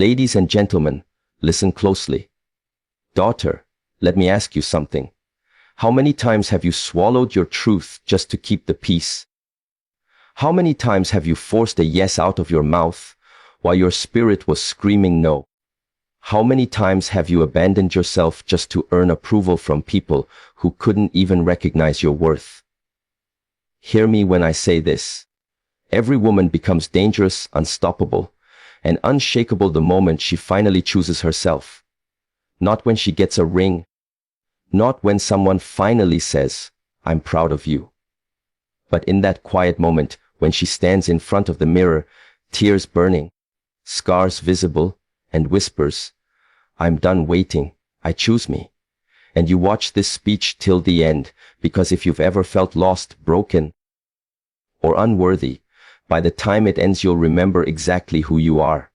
Ladies and gentlemen, listen closely. Daughter, let me ask you something. How many times have you swallowed your truth just to keep the peace? How many times have you forced a yes out of your mouth while your spirit was screaming no? How many times have you abandoned yourself just to earn approval from people who couldn't even recognize your worth? Hear me when I say this. Every woman becomes dangerous, unstoppable, and unshakable the moment she finally chooses herself. Not when she gets a ring. Not when someone finally says, "I'm proud of you." But in that quiet moment when she stands in front of the mirror, tears burning, scars visible, and whispers, "I'm done waiting, I choose me." And you watch this speech till the end, because if you've ever felt lost, broken, or unworthy, by the time it ends you'll remember exactly who you are.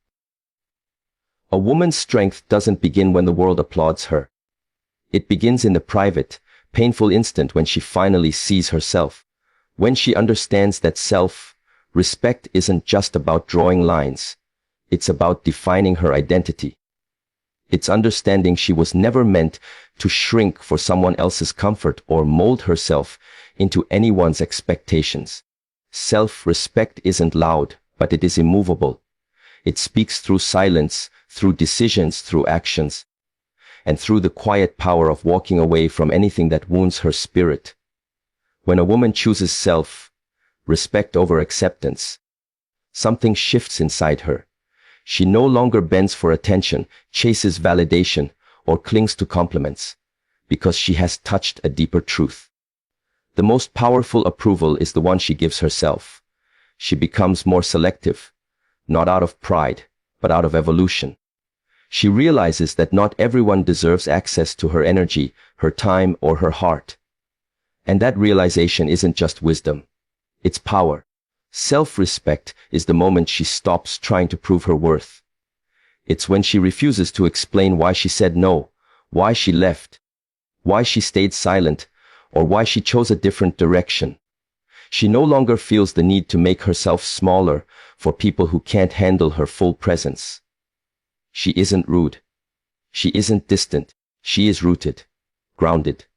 A woman's strength doesn't begin when the world applauds her. It begins in the private, painful instant when she finally sees herself. When she understands that self-respect isn't just about drawing lines. It's about defining her identity. It's understanding she was never meant to shrink for someone else's comfort or mold herself into anyone's expectations. Self-respect isn't loud, but it is immovable. It speaks through silence, through decisions, through actions, and through the quiet power of walking away from anything that wounds her spirit. When a woman chooses self-respect over acceptance, something shifts inside her. She no longer bends for attention, chases validation, or clings to compliments, because she has touched a deeper truth. The most powerful approval is the one she gives herself. She becomes more selective, not out of pride, but out of evolution. She realizes that not everyone deserves access to her energy, her time, or her heart. And that realization isn't just wisdom. It's power. Self-respect is the moment she stops trying to prove her worth. It's when she refuses to explain why she said no, why she left, why she stayed silent, or why she chose a different direction. She no longer feels the need to make herself smaller for people who can't handle her full presence. She isn't rude. She isn't distant. She is rooted, grounded,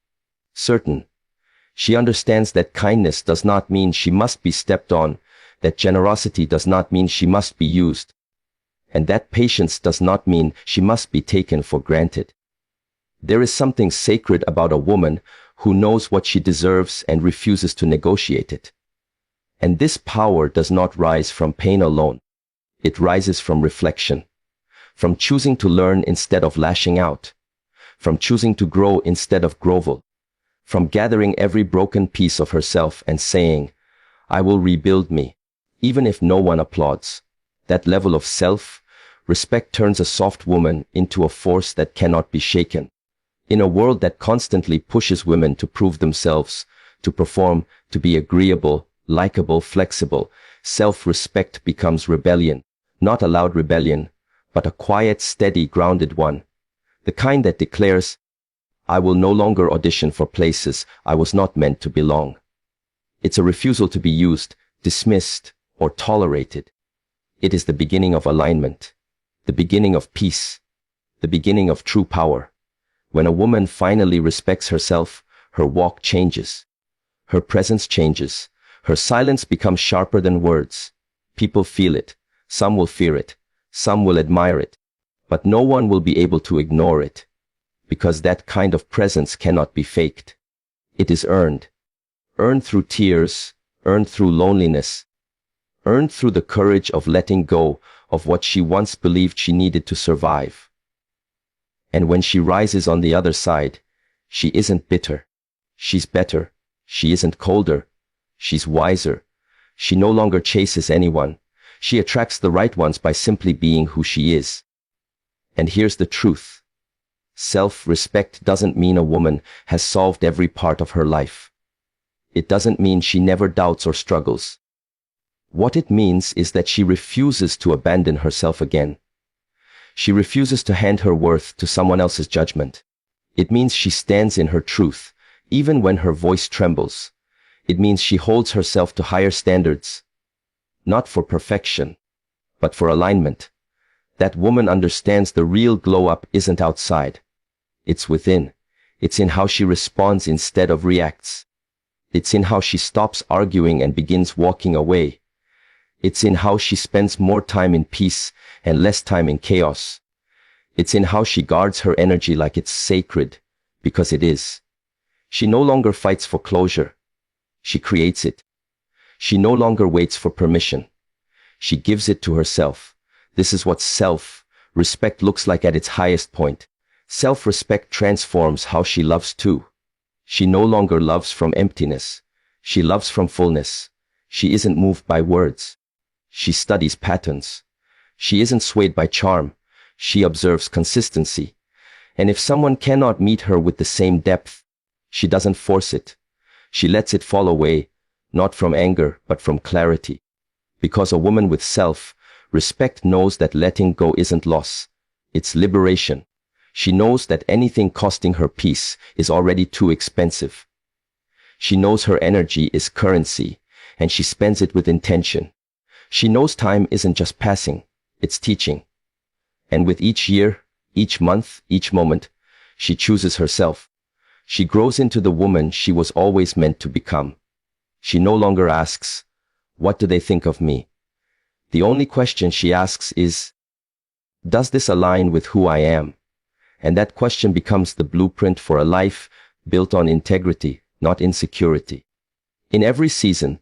certain. She understands that kindness does not mean she must be stepped on, that generosity does not mean she must be used, and that patience does not mean she must be taken for granted. There is something sacred about a woman who knows what she deserves and refuses to negotiate it. And this power does not rise from pain alone. It rises from reflection, from choosing to learn instead of lashing out, from choosing to grow instead of grovel, from gathering every broken piece of herself and saying, "I will rebuild me," even if no one applauds. That level of self-respect turns a soft woman into a force that cannot be shaken. In a world that constantly pushes women to prove themselves, to perform, to be agreeable, likable, flexible, self-respect becomes rebellion. Not a loud rebellion, but a quiet, steady, grounded one. The kind that declares, "I will no longer audition for places I was not meant to belong." It's a refusal to be used, dismissed, or tolerated. It is the beginning of alignment, the beginning of peace, the beginning of true power. When a woman finally respects herself, her walk changes. Her presence changes. Her silence becomes sharper than words. People feel it. Some will fear it. Some will admire it. But no one will be able to ignore it, because that kind of presence cannot be faked. It is earned. Earned through tears, earned through loneliness, earned through the courage of letting go of what she once believed she needed to survive. And when she rises on the other side, she isn't bitter. She's better. She isn't colder. She's wiser. She no longer chases anyone. She attracts the right ones by simply being who she is. And here's the truth. Self-respect doesn't mean a woman has solved every part of her life. It doesn't mean she never doubts or struggles. What it means is that she refuses to abandon herself again. She refuses to hand her worth to someone else's judgment. It means she stands in her truth, even when her voice trembles. It means she holds herself to higher standards, not for perfection, but for alignment. That woman understands the real glow-up isn't outside. It's within. It's in how she responds instead of reacts. It's in how she stops arguing and begins walking away. It's in how she spends more time in peace and less time in chaos. It's in how she guards her energy like it's sacred, because it is. She no longer fights for closure. She creates it. She no longer waits for permission. She gives it to herself. This is what self-respect looks like at its highest point. Self-respect transforms how she loves too. She no longer loves from emptiness. She loves from fullness. She isn't moved by words. She studies patterns. She isn't swayed by charm. She observes consistency. And if someone cannot meet her with the same depth, she doesn't force it. She lets it fall away, not from anger, but from clarity. Because a woman with self-respect knows that letting go isn't loss. It's liberation. She knows that anything costing her peace is already too expensive. She knows her energy is currency, and she spends it with intention. She knows time isn't just passing, it's teaching. And with each year, each month, each moment, she chooses herself. She grows into the woman she was always meant to become. She no longer asks, "What do they think of me?" The only question she asks is, "Does this align with who I am?" And that question becomes the blueprint for a life built on integrity, not insecurity. In every season,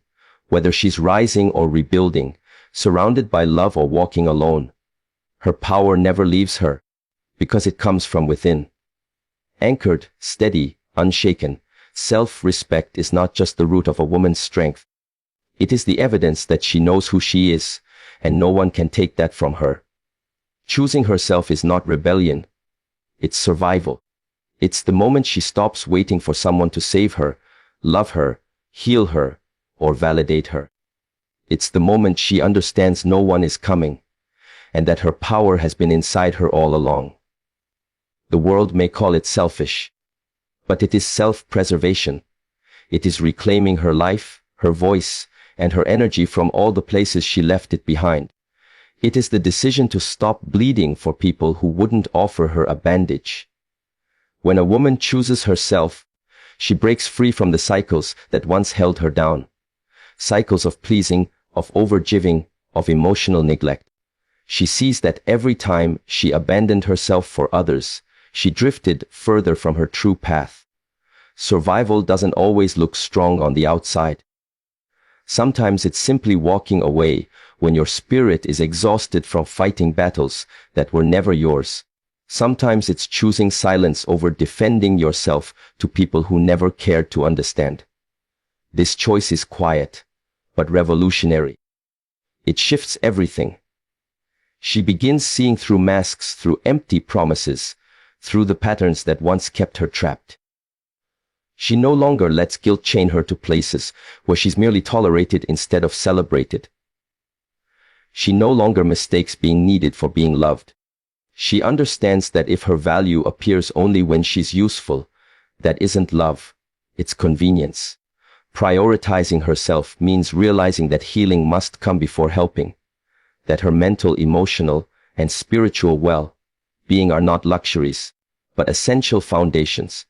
whether she's rising or rebuilding, surrounded by love or walking alone, her power never leaves her, because it comes from within. Anchored, steady, unshaken, self-respect is not just the root of a woman's strength. It is the evidence that she knows who she is, and no one can take that from her. Choosing herself is not rebellion. It's survival. It's the moment she stops waiting for someone to save her, love her, heal her, or validate her. It's the moment she understands no one is coming, and that her power has been inside her all along. The world may call it selfish, but it is self-preservation. It is reclaiming her life, her voice, and her energy from all the places she left it behind. It is the decision to stop bleeding for people who wouldn't offer her a bandage. When a woman chooses herself, she breaks free from the cycles that once held her down. Cycles of pleasing, of overgiving, of emotional neglect. She sees that every time she abandoned herself for others, she drifted further from her true path. Survival doesn't always look strong on the outside. Sometimes it's simply walking away when your spirit is exhausted from fighting battles that were never yours. Sometimes it's choosing silence over defending yourself to people who never cared to understand. This choice is quiet, but revolutionary. It shifts everything. She begins seeing through masks, through empty promises, through the patterns that once kept her trapped. She no longer lets guilt chain her to places where she's merely tolerated instead of celebrated. She no longer mistakes being needed for being loved. She understands that if her value appears only when she's useful, that isn't love, it's convenience. Prioritizing herself means realizing that healing must come before helping, that her mental, emotional, and spiritual well-being are not luxuries, but essential foundations.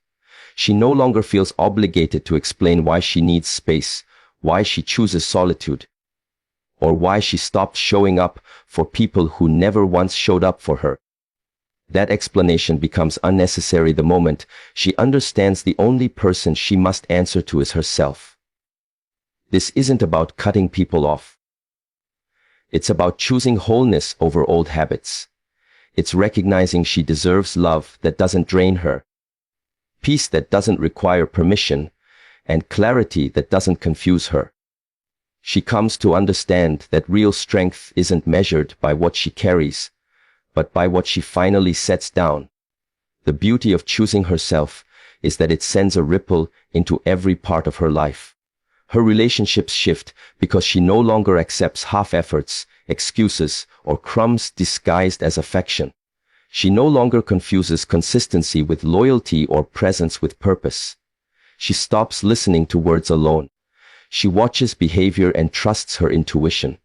She no longer feels obligated to explain why she needs space, why she chooses solitude, or why she stopped showing up for people who never once showed up for her. That explanation becomes unnecessary the moment she understands the only person she must answer to is herself. This isn't about cutting people off. It's about choosing wholeness over old habits. It's recognizing she deserves love that doesn't drain her, peace that doesn't require permission, and clarity that doesn't confuse her. She comes to understand that real strength isn't measured by what she carries, but by what she finally sets down. The beauty of choosing herself is that it sends a ripple into every part of her life. Her relationships shift because she no longer accepts half-efforts, excuses, or crumbs disguised as affection. She no longer confuses consistency with loyalty or presence with purpose. She stops listening to words alone. She watches behavior and trusts her intuition.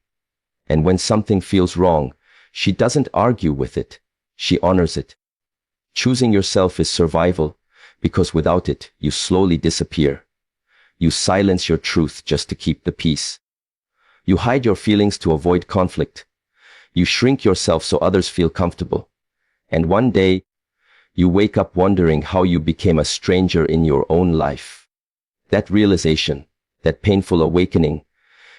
And when something feels wrong, She doesn't argue with it. She honors it. Choosing yourself is survival, because without it, you slowly disappear. You silence your truth just to keep the peace. You hide your feelings to avoid conflict. You shrink yourself so others feel comfortable. And one day, you wake up wondering how you became a stranger in your own life. That realization, that painful awakening,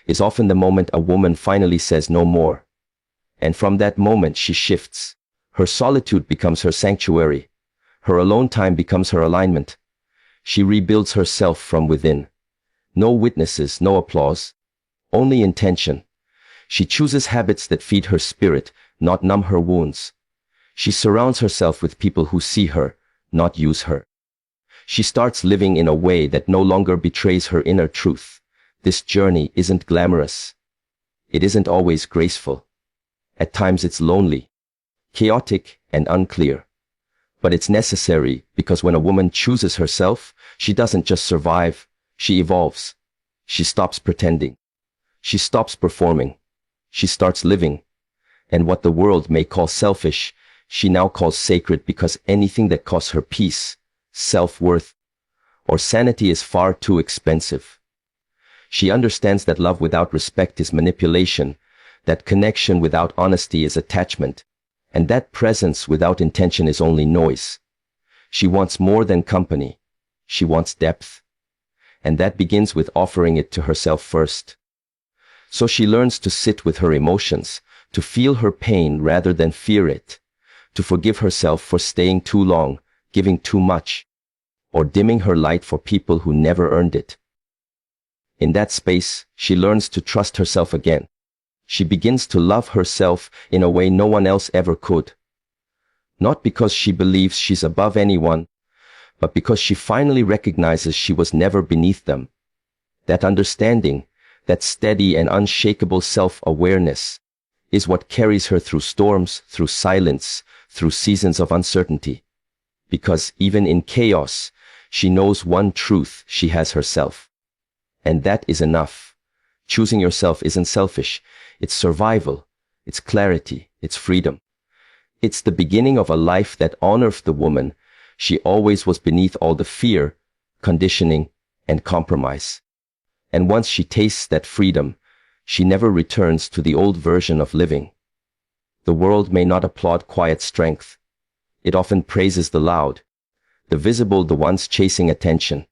is often the moment a woman finally says no more. And from that moment she shifts. Her solitude becomes her sanctuary. Her alone time becomes her alignment. She rebuilds herself from within. No witnesses, no applause, only intention. She chooses habits that feed her spirit, not numb her wounds. She surrounds herself with people who see her, not use her. She starts living in a way that no longer betrays her inner truth. This journey isn't glamorous. It isn't always graceful. At times it's lonely, chaotic, and unclear. But it's necessary, because when a woman chooses herself, she doesn't just survive, she evolves. She stops pretending. She stops performing. She starts living. And what the world may call selfish, she now calls sacred, because anything that costs her peace, self-worth, or sanity is far too expensive. She understands that love without respect is manipulation, that connection without honesty is attachment, and that presence without intention is only noise. She wants more than company. She wants depth. And that begins with offering it to herself first. So she learns to sit with her emotions, to feel her pain rather than fear it, to forgive herself for staying too long, giving too much, or dimming her light for people who never earned it. In that space, she learns to trust herself again. She begins to love herself in a way no one else ever could. Not because she believes she's above anyone, but because she finally recognizes she was never beneath them. That understanding, that steady and unshakable self-awareness, is what carries her through storms, through silence, through seasons of uncertainty. Because even in chaos, she knows one truth: she has herself. And that is enough. Choosing yourself isn't selfish. It's survival. It's clarity. It's freedom. It's the beginning of a life that honors the woman she always was, beneath all the fear, conditioning, and compromise. And once she tastes that freedom, she never returns to the old version of living. The world may not applaud quiet strength. It often praises the loud, the visible, the ones chasing attention.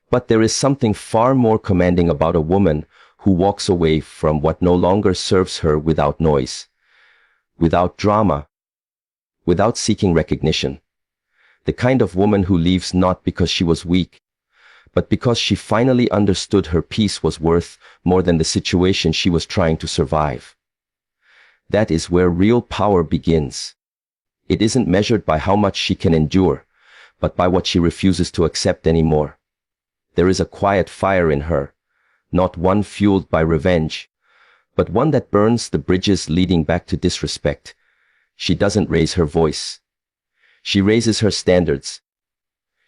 But there is something far more commanding about a woman who walks away from what no longer serves her, without noise, without drama, without seeking recognition. The kind of woman who leaves not because she was weak, but because she finally understood her peace was worth more than the situation she was trying to survive. That is where real power begins. It isn't measured by how much she can endure, but by what she refuses to accept anymore. There is a quiet fire in her, not one fueled by revenge, but one that burns the bridges leading back to disrespect. She doesn't raise her voice. She raises her standards.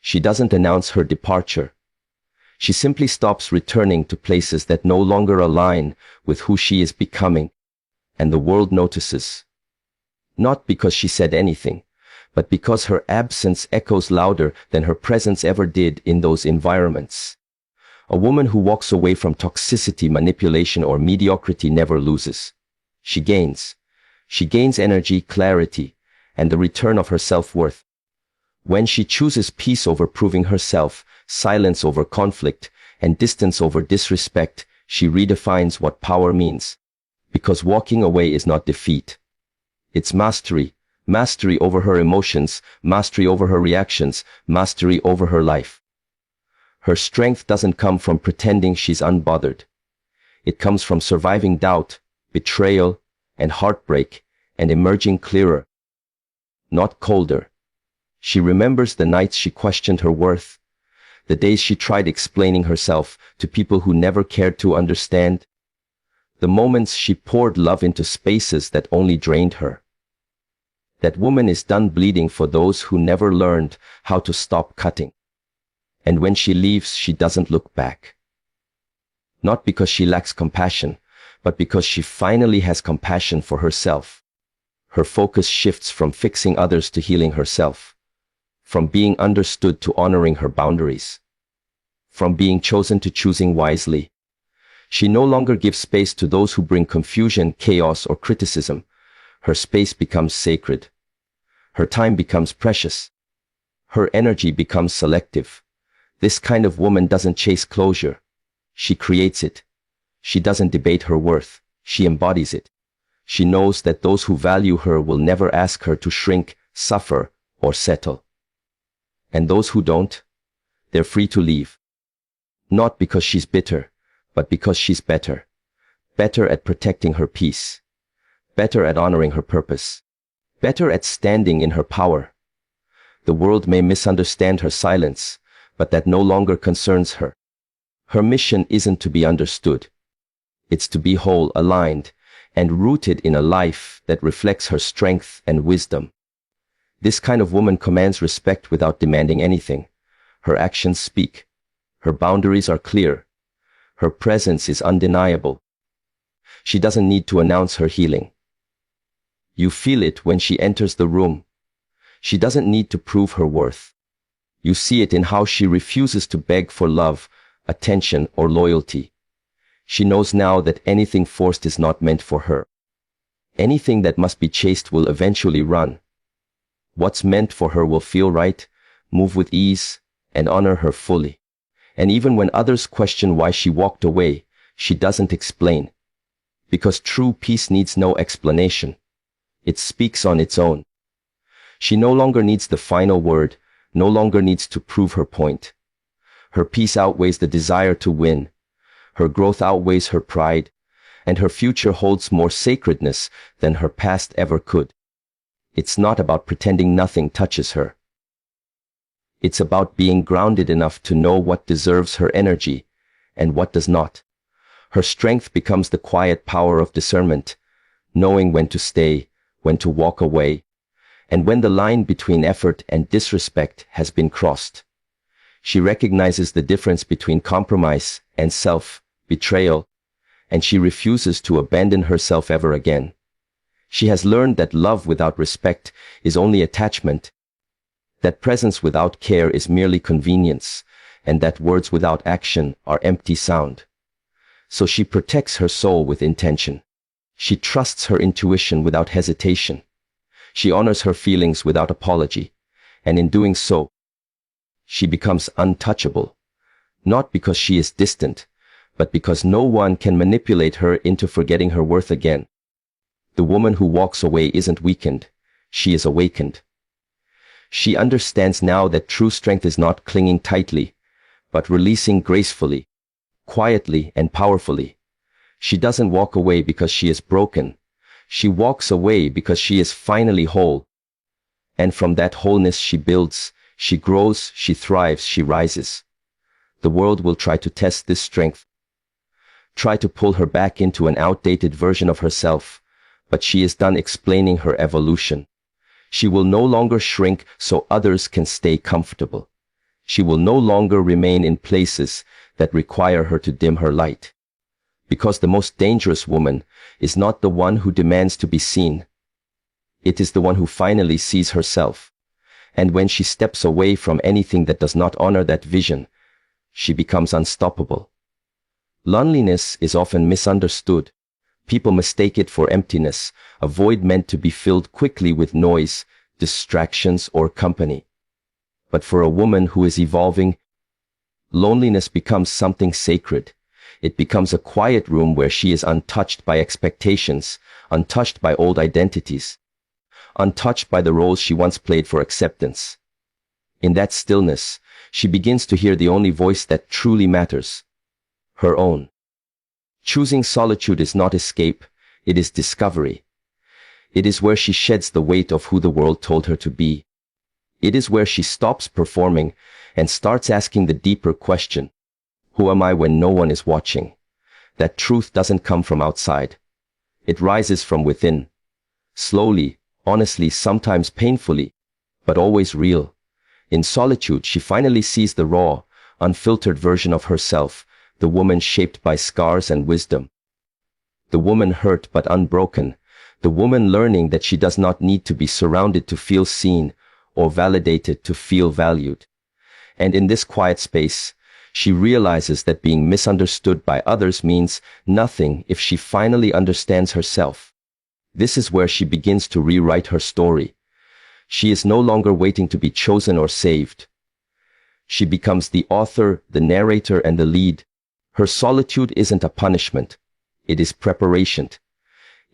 She doesn't announce her departure. She simply stops returning to places that no longer align with who she is becoming, and the world notices. Not because she said anything, but because her absence echoes louder than her presence ever did in those environments. A woman who walks away from toxicity, manipulation, or mediocrity never loses. She gains. She gains energy, clarity, and the return of her self-worth. When she chooses peace over proving herself, silence over conflict, and distance over disrespect, she redefines what power means. Because walking away is not defeat. It's mastery. Mastery over her emotions, mastery over her reactions, mastery over her life. Her strength doesn't come from pretending she's unbothered. It comes from surviving doubt, betrayal, and heartbreak, and emerging clearer, not colder. She remembers the nights she questioned her worth, the days she tried explaining herself to people who never cared to understand, the moments she poured love into spaces that only drained her. That woman is done bleeding for those who never learned how to stop cutting. And when she leaves, she doesn't look back. Not because she lacks compassion, but because she finally has compassion for herself. Her focus shifts from fixing others to healing herself, from being understood to honoring her boundaries, from being chosen to choosing wisely. She no longer gives space to those who bring confusion, chaos, or criticism. Her space becomes sacred. Her time becomes precious. Her energy becomes selective. This kind of woman doesn't chase closure. She creates it. She doesn't debate her worth. She embodies it. She knows that those who value her will never ask her to shrink, suffer, or settle. And those who don't, they're free to leave. Not because she's bitter, but because she's better. Better at protecting her peace. Better at honoring her purpose. Better at standing in her power. The world may misunderstand her silence, but that no longer concerns her. Her mission isn't to be understood. It's to be whole, aligned, and rooted in a life that reflects her strength and wisdom. This kind of woman commands respect without demanding anything. Her actions speak. Her boundaries are clear. Her presence is undeniable. She doesn't need to announce her healing. You feel it when she enters the room. She doesn't need to prove her worth. You see it in how she refuses to beg for love, attention, or loyalty. She knows now that anything forced is not meant for her. Anything that must be chased will eventually run. What's meant for her will feel right, move with ease, and honor her fully. And even when others question why she walked away, she doesn't explain. Because true peace needs no explanation. It speaks on its own. She no longer needs the final word, no longer needs to prove her point. Her peace outweighs the desire to win. Her growth outweighs her pride, and her future holds more sacredness than her past ever could. It's not about pretending nothing touches her. It's about being grounded enough to know what deserves her energy and what does not. Her strength becomes the quiet power of discernment, knowing when to stay, when to walk away, and when the line between effort and disrespect has been crossed. She recognizes the difference between compromise and self-betrayal, and she refuses to abandon herself ever again. She has learned that love without respect is only attachment, that presence without care is merely convenience, and that words without action are empty sound. So she protects her soul with intention. She trusts her intuition without hesitation. She honors her feelings without apology, and in doing so, she becomes untouchable, not because she is distant, but because no one can manipulate her into forgetting her worth again. The woman who walks away isn't weakened, she is awakened. She understands now that true strength is not clinging tightly, but releasing gracefully, quietly, and powerfully. She doesn't walk away because she is broken. She walks away because she is finally whole. And from that wholeness she builds, she grows, she thrives, she rises. The world will try to test this strength, try to pull her back into an outdated version of herself, but she is done explaining her evolution. She will no longer shrink so others can stay comfortable. She will no longer remain in places that require her to dim her light. Because the most dangerous woman is not the one who demands to be seen. It is the one who finally sees herself. And when she steps away from anything that does not honor that vision, she becomes unstoppable. Loneliness is often misunderstood. People mistake it for emptiness, a void meant to be filled quickly with noise, distractions, or company. But for a woman who is evolving, loneliness becomes something sacred. It becomes a quiet room where she is untouched by expectations, untouched by old identities, untouched by the roles she once played for acceptance. In that stillness, she begins to hear the only voice that truly matters, her own. Choosing solitude is not escape, it is discovery. It is where she sheds the weight of who the world told her to be. It is where she stops performing and starts asking the deeper question, who am I when no one is watching? That truth doesn't come from outside. It rises from within. Slowly, honestly, sometimes painfully, but always real. In solitude, she finally sees the raw, unfiltered version of herself, the woman shaped by scars and wisdom. The woman hurt but unbroken. The woman learning that she does not need to be surrounded to feel seen or validated to feel valued. And in this quiet space, she realizes that being misunderstood by others means nothing if she finally understands herself. This is where she begins to rewrite her story. She is no longer waiting to be chosen or saved. She becomes the author, the narrator, and the lead. Her solitude isn't a punishment. It is preparation.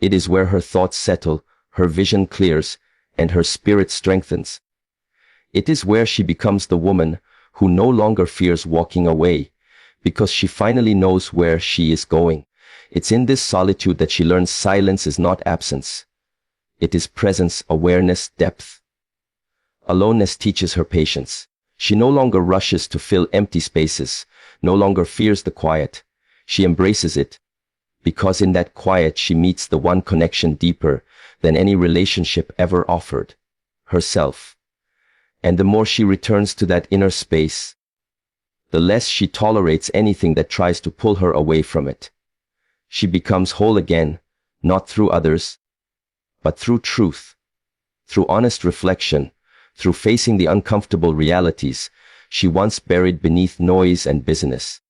It is where her thoughts settle, her vision clears, and her spirit strengthens. It is where she becomes the woman who no longer fears walking away, because she finally knows where she is going. It's in this solitude that she learns silence is not absence. It is presence, awareness, depth. Aloneness teaches her patience. She no longer rushes to fill empty spaces, no longer fears the quiet. She embraces it, because in that quiet she meets the one connection deeper than any relationship ever offered, herself. And the more she returns to that inner space, the less she tolerates anything that tries to pull her away from it. She becomes whole again, not through others, but through truth, through honest reflection, through facing the uncomfortable realities she once buried beneath noise and busyness.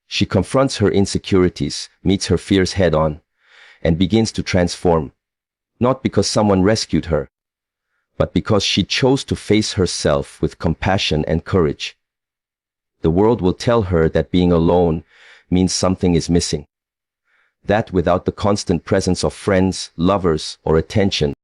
She confronts her insecurities, meets her fears head-on, and begins to transform, not because someone rescued her, but because she chose to face herself with compassion and courage. The world will tell her that being alone means something is missing, that without the constant presence of friends, lovers, or attention,